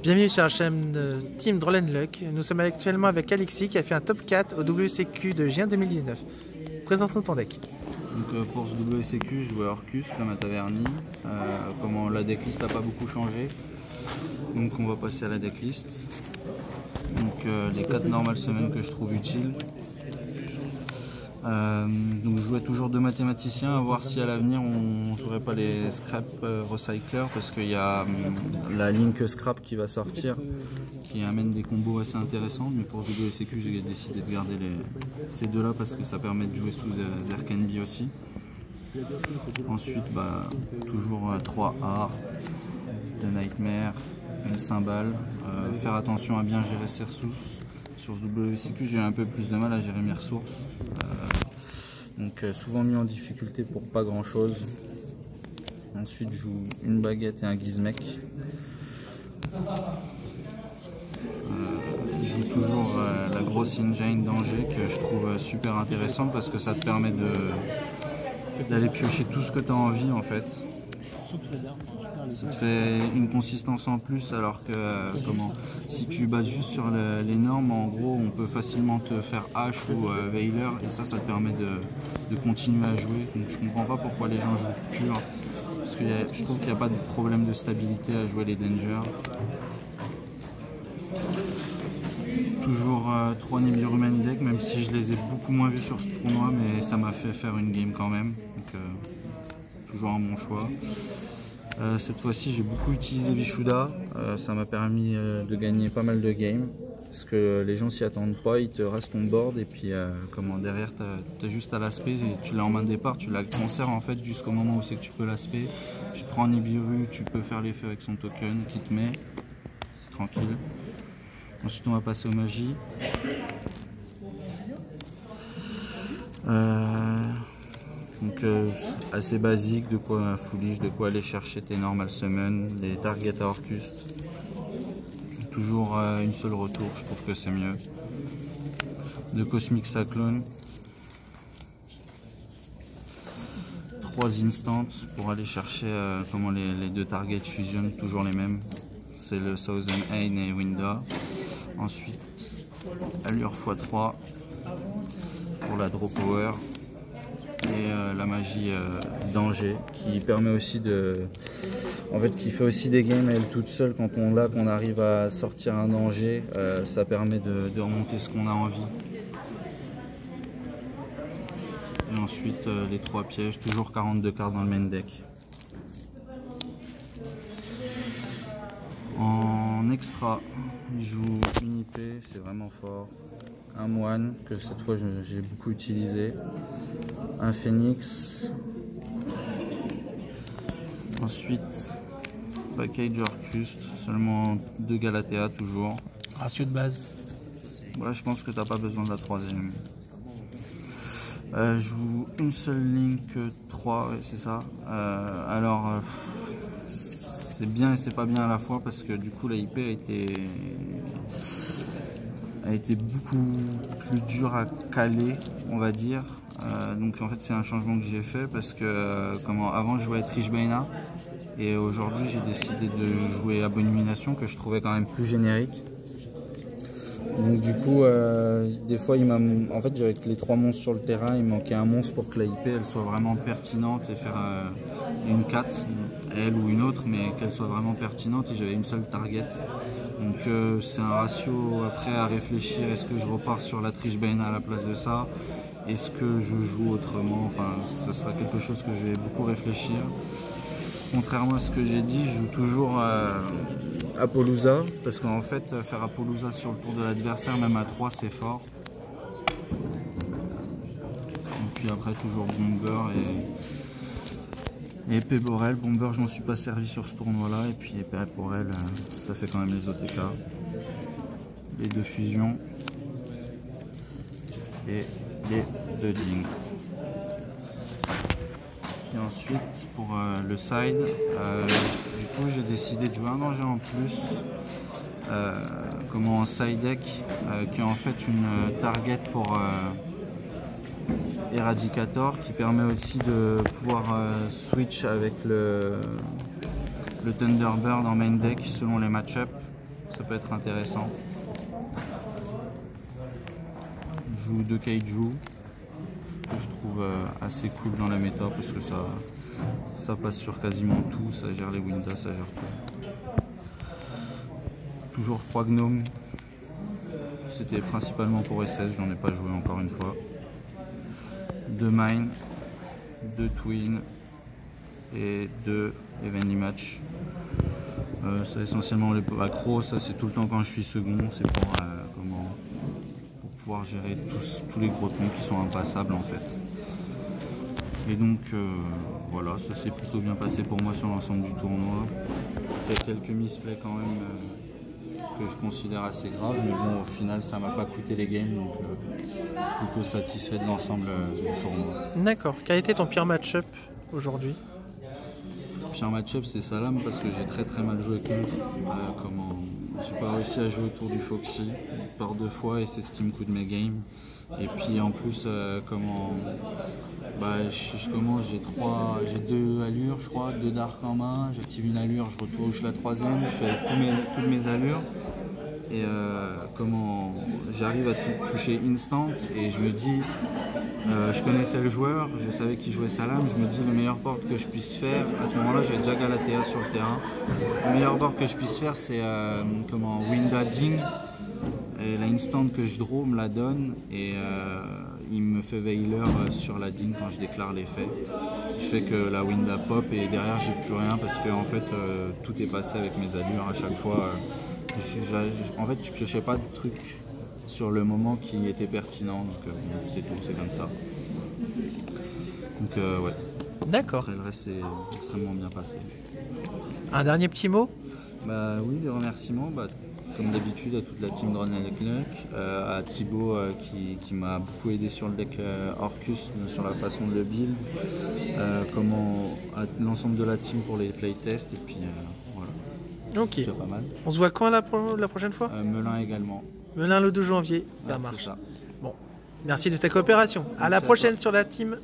Bienvenue sur la chaîne de Team Droll & Luck. Nous sommes actuellement avec Alexis qui a fait un top 4 au WCQ de juin 2019. Présente-nous ton deck. Donc pour ce WCQ, je jouais Orcus comme à Taverny. Comment la decklist n'a pas beaucoup changé. Donc on va passer à la decklist. Donc les 4 normales semaines que je trouve utiles. Donc je jouais toujours 2 mathématiciens, à voir si à l'avenir on ne jouerait pas les scrap recyclers, parce qu'il y a la Link Scrap qui va sortir, qui amène des combos assez intéressants. Mais pour WCQ, j'ai décidé de garder ces deux là parce que ça permet de jouer sous Zerkenby aussi. Ensuite toujours 3 arts, 2 nightmares, une cymbale, faire attention à bien gérer ses ressources. Sur ce WCQ, j'ai un peu plus de mal à gérer mes ressources. Donc souvent mis en difficulté pour pas grand chose. Ensuite, je joue une baguette et un gizmek. Je joue toujours la grosse engine danger que je trouve super intéressante parce que ça te permet d'aller piocher tout ce que tu as envie en fait. Ça te fait une consistance en plus, alors que si tu bases juste sur les normes, en gros on peut facilement te faire H ou Veiler, et ça te permet de continuer à jouer. Donc je comprends pas pourquoi les gens jouent pur, parce que je trouve qu'il n'y a pas de problème de stabilité à jouer les Danger. Toujours 3 Nibiru main deck, même si je les ai beaucoup moins vus sur ce tournoi, mais ça m'a fait faire une game quand même. Donc toujours un bon choix. Cette fois-ci, j'ai beaucoup utilisé Vishuda. Ça m'a permis de gagner pas mal de games. Parce que les gens s'y attendent pas, ils te restent ton board et puis derrière, tu as juste à l'aspect et tu l'as en main de départ. Tu la conserves en fait jusqu'au moment où c'est que tu peux l'aspect. Tu prends Nibiru, tu peux faire l'effet avec son token qui te met. C'est tranquille. Ensuite, on va passer aux magies. Donc assez basique, de quoi foolish, de quoi aller chercher tes normal summon, des targets à Orcus. Toujours une seule retour, je trouve que c'est mieux. De Cosmic Cyclone. 3 instants pour aller chercher comment les 2 targets fusionnent, toujours les mêmes. C'est le Southern Ain et Winda. Ensuite, allure x3 pour la draw power. Et la magie danger qui permet aussi qui fait aussi des games elle toute seule quand qu'on arrive à sortir un danger, ça permet de remonter ce qu'on a envie. Et ensuite les 3 pièges, toujours 42 cartes dans le main deck. En extra, je joue une IP, c'est vraiment fort. Un moine que cette fois j'ai beaucoup utilisé, un phénix, ensuite package Orcus, seulement 2 Galatea toujours. Ratio de base. Ouais, je pense que t'as pas besoin de la 3e. Je joue une seule Link 3, ouais, c'est ça. C'est bien et c'est pas bien à la fois parce que du coup la IP a été beaucoup plus dur à caler, on va dire. Donc en fait c'est un changement que j'ai fait parce que avant je jouais à Trishbane et aujourd'hui j'ai décidé de jouer Abomination que je trouvais quand même plus générique. Donc du coup des fois en fait avec les 3 monstres sur le terrain, il manquait un monstre pour que la IP elle soit vraiment pertinente et faire une 4, elle ou une autre, mais qu'elle soit vraiment pertinente, et j'avais une seule target. Donc c'est un ratio après à réfléchir, est-ce que je repars sur la Trishbane à la place de ça, est-ce que je joue autrement, enfin ça sera quelque chose que je vais beaucoup réfléchir. Contrairement à ce que j'ai dit, je joue toujours Apollousa, parce qu'en fait faire Apollousa sur le tour de l'adversaire, même à 3, c'est fort. Et puis après toujours Bomber et épée Borel. Bomber, je m'en suis pas servi sur ce tournoi là, et puis épée Borel, ça fait quand même les OTK. Les 2 fusions et les 2 dings. Et ensuite pour le side, du coup j'ai décidé de jouer un danger en plus, en side deck, qui est en fait une target pour Eradicator, qui permet aussi de pouvoir switch avec le Thunderbird en main deck selon les match-up. ça peut être intéressant. Je joue 2 kaiju que je trouve assez cool dans la méta parce que ça passe sur quasiment tout, ça gère les Windas, ça gère tout. Toujours 3 gnomes, c'était principalement pour SS, j'en ai pas joué encore une fois. 2 mine, 2 twin et 2 Evenly match. C'est essentiellement les accros, ça c'est tout le temps quand je suis second, c'est pour pouvoir gérer tous les gros troncs qui sont impassables en fait. Et donc voilà, ça s'est plutôt bien passé pour moi sur l'ensemble du tournoi. Il y a quelques misplays quand même que je considère assez graves, mais bon au final ça m'a pas coûté les games, donc plutôt satisfait de l'ensemble du tournoi. D'accord. Quel a été ton pire match-up aujourd'hui? Pire match-up c'est Salam parce que j'ai très mal joué contre. J'ai pas réussi à jouer autour du Foxy par 2 fois et c'est ce qui me coûte mes games. Et puis en plus je commence, j'ai 2 allures je crois, 2 dark en main, j'active une allure, je retouche la 3e, je fais avec toutes mes allures. Et j'arrive à tout toucher instant et je me dis, je connaissais le joueur, je savais qu'il jouait Salam, je me dis le meilleur board que je puisse faire, à ce moment-là j'avais déjà Galatea sur le terrain, le meilleur board que je puisse faire c'est Winda Ding, et la instant que je draw me la donne et il me fait Veiler sur la Ding quand je déclare l'effet, ce qui fait que la Winda pop et derrière j'ai plus rien parce que en fait tout est passé avec mes allures à chaque fois. En fait, je piochais pas de trucs sur le moment qui était pertinent, donc c'est tout, c'est comme ça. Donc ouais. D'accord. Après, le reste c'est extrêmement bien passé. Un dernier petit mot? Oui, des remerciements, comme d'habitude à toute la team Drone avec Luck, à Thibaut qui m'a beaucoup aidé sur le deck Orcus, sur la façon de le build, à l'ensemble de la team pour les playtests, et puis voilà. Ok. C'est pas mal. On se voit quand la prochaine fois? Melun également. Melun le 2 janvier, ça marche. C'est ça. Bon, merci de ta coopération. À la prochaine sur la team.